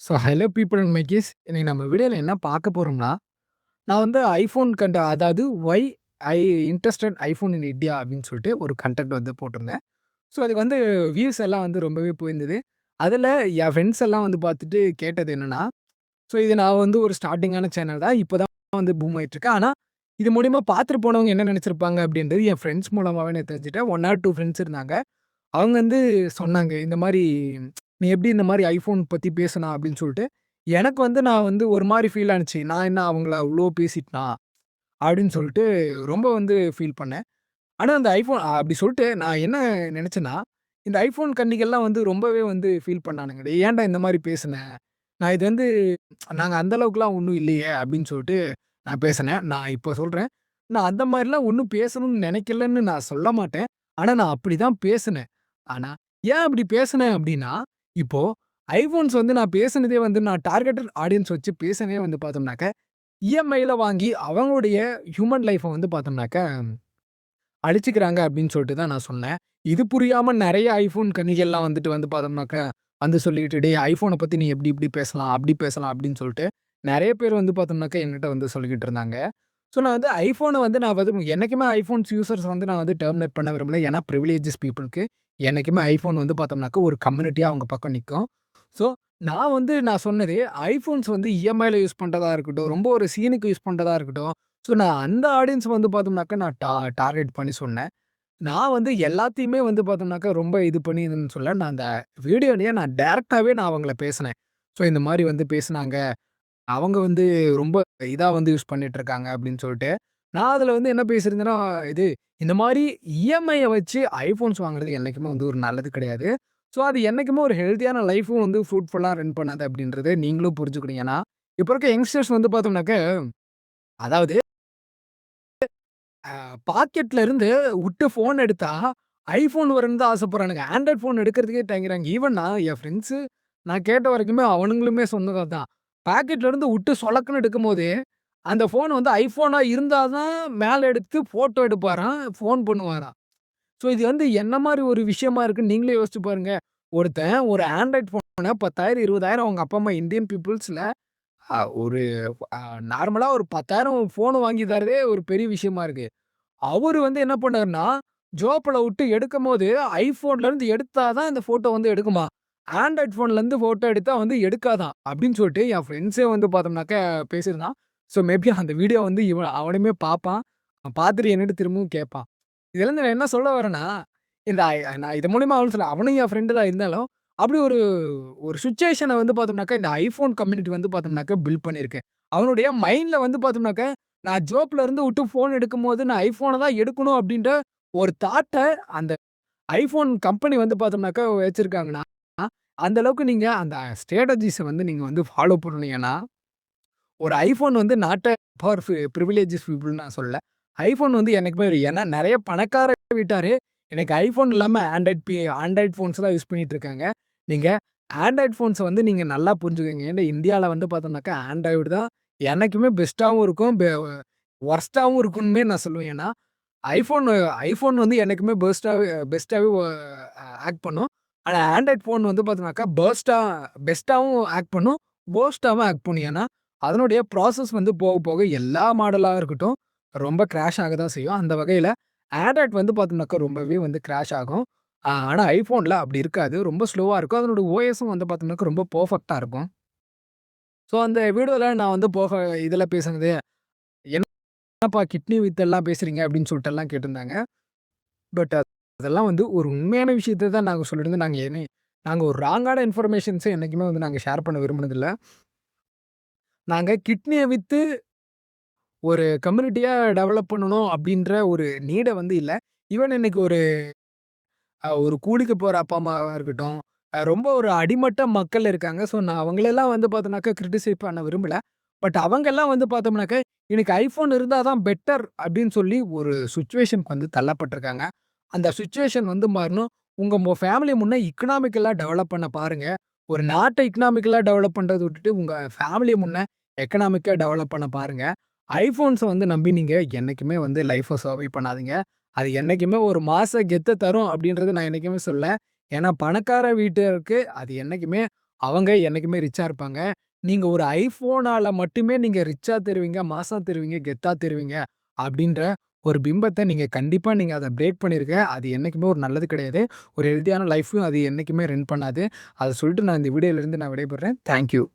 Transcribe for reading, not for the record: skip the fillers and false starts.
Hello people and மைக்கீஸ். இன்னைக்கு நம்ம வீடியோல என்ன பார்க்க போறோம்னா, நான் வந்து ஐஃபோன் அதாவது why I interested iPhone in India அப்படின்னு சொல்லிட்டு ஒரு கன்டென்ட் வந்து போட்டிருந்தேன். அதுக்கு வந்து வியூஸ் எல்லாம் வந்து ரொம்பவே போயிருந்தது. அதில என் ஃப்ரெண்ட்ஸ் எல்லாம் வந்து பார்த்துட்டு கேட்டது என்னன்னா, இது நான் வந்து ஒரு ஸ்டார்ட்டிங்கான சேனல் தான். இப்ப தான் வந்து பூம் ஆயிட்டு இருக்கு. ஆனா, இது மூலியமா பார்த்துட்டு போனவங்க என்ன நினைச்சிருப்பாங்க அப்படின்றது என் ஃப்ரெண்ட்ஸ் மூலமாவே நான் தெரிஞ்சுட்டேன். 1 ஆர் 2 ஃப்ரெண்ட்ஸ் இருந்தாங்க. அவங்க வந்து சொன்னாங்க, இந்த மாரி "நீ எப்படி இந்த மாரி ஐஃபோன் பத்தி பேசுனா?" அப்படின்னு சொல்லிட்டு. எனக்கு வந்து நான் வந்து ஒரு மாரி ஃபீல் ஆனுச்சு. நான் என்ன அவங்கள அவ்ளோ பேசிட்டனா? அப்படின்னு சொல்லிட்டு ரொம்ப வந்து ஃபீல் பண்ணேன். ஆனா அந்த ஐஃபோன் அப்படி சொல்லிட்டு நான் என்ன நெனச்சேன்னா, இந்த ஐஃபோன் கன்னிகள்லாம் வந்து ரொம்பவே வந்து ஃபீல் பண்ணானுங்க. "டேய் ஏன்டா இந்த மாரி பேசுன? நான் இது வந்து நாங்க அந்த அளவுக்குலாம் ஒண்ணும் இல்லையே!" அப்படின்னு சொல்லிட்டு நான் பேசினேன். நான் இப்போ சொல்றேன். நான் அந்த மாரிலாம் ஒண்ணும் பேசணும்னு நெனைக்கலன்னு நான் சொல்ல மாட்டேன். ஆனா நான் அப்படிதான் பேசினேன். ஆனா ஏன் அப்படி பேசினேன் அப்படின்னா, இப்போ ஐஃபோன்ஸ் வந்து நான் பேசினதே வந்து நான் டார்கெட்டட் ஆடியன்ஸ் வச்சு பேசினதே வந்து பார்த்தோம்னாக்க, இஎம்ஐல வாங்கி அவங்களுடைய ஹியூமன் லைஃப்ப வந்து பார்த்தோம்னாக்க அழிச்சுக்கிறாங்க அப்படின்னு சொல்லிட்டு தான் நான் சொன்னேன். இது புரியாம நெறைய ஐஃபோன் கன்னிகள்லாம் வந்துட்டு வந்து பார்த்தோம்னாக்க, வந்து சொல்லிட்டு "டேய் ஐஃபோன பத்தி நீ எப்படி இப்படி பேசலாம், அப்படி பேசலாம்" அப்படின்னு சொல்லிட்டு நெறைய பேர் வந்து பார்த்தோம்னாக்க என்கிட்ட வந்து சொல்லிக்கிட்டு இருந்தாங்க. நான் வந்து ஐஃபோன வந்து நான் வந்து என்னைக்குமே ஐஃபோன்ஸ் யூசர்ஸ் வந்து நான் வந்து டெர்மினேட் பண்ண விரும்பல. ஏன்னா பிரிவிலேஜஸ் பீப்பிள்க்கு என்னைக்குமே ஐஃபோன் வந்து பார்த்தோம்னாக்க ஒரு கம்யூனிட்டியா அவங்க பக்கம் நிக்கும். ஸோ நான் சொன்னது ஐஃபோன்ஸ் வந்து இஎம்ஐல யூஸ் பண்றதா இருக்கட்டும், ரொம்ப ஒரு சீனுக்கு யூஸ் பண்றதா இருக்கட்டும். நான் அந்த ஆடியன்ஸ் வந்து பார்த்தோம்னாக்க நான் டார்கெட் பண்ணி சொன்னேன். நான் வந்து எல்லாத்தையுமே வந்து பார்த்தோம்னாக்கா, ரொம்ப இது பண்ணி இதுன்னு சொல்ல. நான் அந்த வீடியோலயே நான் டைரக்ட்டாவே நான் அவங்கள பேசினேன். இந்த மாரி வந்து பேசுனாங்க. அவங்க வந்து ரொம்ப இதா வந்து யூஸ் பண்ணிட்டு இருக்காங்க அப்படின்னு சொல்லிட்டு. நான் அதில வந்து என்ன பேசியிருந்தேன்னா, இது இந்த மாரி இஎம்ஐய வச்சு ஐஃபோன்ஸ் வாங்குறது என்னைக்குமே வந்து ஒரு நல்லது கிடையாது. அது என்னைக்குமே ஒரு ஹெல்த்தியான லைஃப்பும் வந்து ஃப்ரூட்ஃபுல்லா ரன் பண்ணாது அப்படின்றத நீங்களும் புரிஞ்சுக்கணும். ஏன்னா, இப்ப இருக்க யங்ஸ்டர்ஸ் வந்து பார்த்தோம்னாக்க, அதாவது பாக்கெட்ல இருந்து உட்டு ஃபோன் எடுத்தா, ஐஃபோன் வரும்னு தான் ஆசைப்படுறானுங்க. ஆண்ட்ராய்ட் ஃபோன் எடுக்கிறதுக்கே தயங்குறாங்க. ஈவன் என் ஃப்ரெண்ட்ஸு நான் கேட்ட வரைக்குமே அவனுங்களுமே சொன்னது அதான். பாக்கெட்ல இருந்து உட்டு சொலக்குன்னு எடுக்கும்போதே, அந்த ஃபோன் வந்து ஐஃபோனா இருந்தா தான் மேல எடுத்து ஃபோட்டோ எடுப்பாராம், ஃபோன் பண்ணுவாராம். இது வந்து என்ன மாரி ஒரு விஷயமா இருக்குன்னு நீங்களே யோசிச்சு பாருங்க. ஒருத்தன் ஒரு ஆண்ட்ராய்ட் ஃபோன 10,000, 20,000 அவங்க அப்பா, அம்மா இந்தியன் பீப்பிள்ஸ்ல ஒரு அ நார்மலா ஒரு 10,000 ஃபோன் வாங்கி தர்றதே ஒரு பெரிய விஷயமா இருக்கு. அவரு வந்து என்ன பண்ணாருன்னா, ஜோப்ல விட்டு எடுக்கும்போது, ஐஃபோன்லருந்து எடுத்தா தான் இந்த ஃபோட்டோ வந்து எடுக்குமாம். ஆண்ட்ராய்ட் ஃபோன்லருந்து ஃபோட்டோ எடுத்தா வந்து எடுக்காதாம். அப்படின்னு சொல்லிட்டு என் ஃப்ரெண்ட்ஸே வந்து பார்த்தோம்னாக்க பேசியிருந்தான். மேபி அந்த வீடியோ வந்து அவனுமே பார்ப்பான். பார்த்துட்டு என்னிட்ட திரும்பவும் கேட்பான். இதுலருந்து நான் என்ன சொல்ல வரேன்னா, இந்த நான் இது மூலியமா அவனும் சொல்ல அவனும் என் ஃப்ரெண்ட் தான் இருந்தாலும், அப்படி ஒரு ஒரு சிச்சுவேஷன வந்து பார்த்தோம்னாக்க, இந்த ஐஃபோன் கம்யூனிட்டி வந்து பார்த்தோம்னாக்க பில்ட் பண்ணியிருக்கு. அவனுடைய மைண்ட்ல வந்து பார்த்தோம்னாக்க நான் ஜோப்ல இருந்து விட்டு ஃபோன் எடுக்கும்போது, நான் ஐஃபோன தான் எடுக்கணும் அப்டின்ற ஒரு தாட்ட அந்த ஐஃபோன் கம்பெனி வந்து பார்த்தோம்னாக்கா வச்சிருக்காங்கன்னா, அந்த அளவுக்கு நீங்க அந்த ஸ்ட்ராட்டஜிஸ வந்து நீங்க வந்து ஃபாலோ பண்ணீங்கன்னா, ஒரு ஐஃபோன் வந்து நாட் அ ஃபார் பிரிவிலேஜஸ் பீப்பிள்ன்னு நான் சொல்லல. ஐஃபோன் வந்து என்னைக்குமே ஏன்னா நெறைய பணக்கார வீட்டாரு எனக்கு ஐஃபோன் இல்லாம ஆண்ட்ராய்ட் ஃபோன்ஸ் தான் யூஸ் பண்ணிட்டு இருக்காங்க. நீங்க ஆண்ட்ராய்ட் ஃபோன்ஸ வந்து நீங்க நல்லா புரிஞ்சுக்கங்க. ஏன்னா இந்தியால வந்து பார்த்தோம்னாக்கா ஆண்ட்ராய்டு தான் என்னைக்குமே பெஸ்ட்டாவும் இருக்கும். வொர்ஸ்ட்டாவும் இருக்கும்னே நான் சொல்லுவேன். ஏன்னா, ஐஃபோன் ஐஃபோன் வந்து என்னைக்குமே பெஸ்ட்டாவே ஆக்ட் பண்ணும். ஆனா ஆண்ட்ராய்ட் ஃபோன் வந்து பார்த்தீங்கன்னாக்கா, பெஸ்ட்டாவும் ஆக்ட் பண்ணும். வொர்ஸ்ட்டாவும் ஆக்ட் பண்ணும். ஏன்னா, அதனுடைய ப்ராசஸ் வந்து போக போக எல்லா மாடலா இருக்கட்டும், ரொம்ப கிராஷ் ஆக தான் செய்யும். அந்த வகையில ஆண்ட்ராய்ட் வந்து பார்த்தோம்னாக்கா, ரொம்பவே வந்து கிராஷ் ஆகும். ஆனா ஐஃபோன்ல அப்படி இருக்காது. ரொம்ப ஸ்லோவா இருக்கும். அதனோட ஓஎஸும் வந்து பார்த்தோம்னாக்கா, ரொம்ப பெர்ஃபெக்ட்டா இருக்கும். அந்த வீடியோல நான் வந்து இதுல பேசுனது என்னப்பா கிட்னி வித்தெல்லாம் பேசுறீங்க அப்படின்னு சொல்லிட்டுலாம் கேட்டிருந்தாங்க. பட் அதெல்லாம் வந்து ஒரு உண்மையான விஷயத்த தான் நாங்க சொல்லியிருந்தோம். நாங்க ஒரு ராங்கான இன்ஃபர்மேஷன்ஸ என்னைக்குமே வந்து நாங்க ஷேர் பண்ண விரும்பினதில்ல. நாங்க கிட்னிய வித்து ஒரு கம்யூனிட்டியா டெவலப் பண்ணணும் அப்படின்ற ஒரு நீட வந்து இல்ல. ஈவன் இன்னைக்கு ஒரு கூலிக்கு போற அப்பா, அம்மாவா இருக்கட்டும், ரொம்ப ஒரு அடிமட்ட மக்கள் இருக்காங்க. நான் அவங்களெல்லாம் வந்து பார்த்தோம்னாக்கா கிரிட்டிசைஸ் பண்ண விரும்பல. பட் அவங்கலாம் வந்து பார்த்தோம்னாக்க, எனக்கு ஐஃபோன் இருந்தா தான் பெட்டர் அப்படின்னு சொல்லி ஒரு சிச்சுவேஷனுக்கு வந்து தள்ளப்பட்டுருக்காங்க. அந்த சிச்சுவேஷன் வந்து மாறணும். உங்க ஃபேமிலிய முன்ன எக்கனாமிக்கலா டெவலப் பண்ண பாருங்க. ஒரு நாட்ட எக்கனாமிக்கலா டெவலப் பண்றத விட்டுட்டு, உங்க ஃபேமிலிய முன்ன எக்கனாமிக்கா டெவலப் பண்ண பாருங்க. ஐஃபோன்ஸ வந்து நம்பி நீங்க என்னைக்குமே வந்து லைஃப்ப சர்வை பண்ணாதீங்க. அது என்னைக்குமே ஒரு மாச கெத்த தரும் அப்படின்றத நான் என்னைக்குமே சொல்லல. ஏன்னா பணக்கார வீட்டருக்கு அது என்னைக்குமே அவங்க என்னைக்குமே ரிச்சா இருப்பாங்க. நீங்க ஒரு iPhoneஆல மட்டுமே நீங்க ரிச்சா தெரிவீங்க, மாஸா தெரிவீங்க, கெத்தா தெரிவீங்க அப்டின்ற ஒரு பிம்பத்த கண்டிப்பா அத பிரேக் பண்ணிருங்க. அது என்னைக்குமே ஒரு நல்லது கிடையாது. ஒரு ஹெல்த்தியான லைஃபையும் அது என்னைக்குமே ரன் பண்ணாது. அத சொல்லிட்டு நான் இந்த வீடியோலருந்து விடைபெறுறேன். Thank you.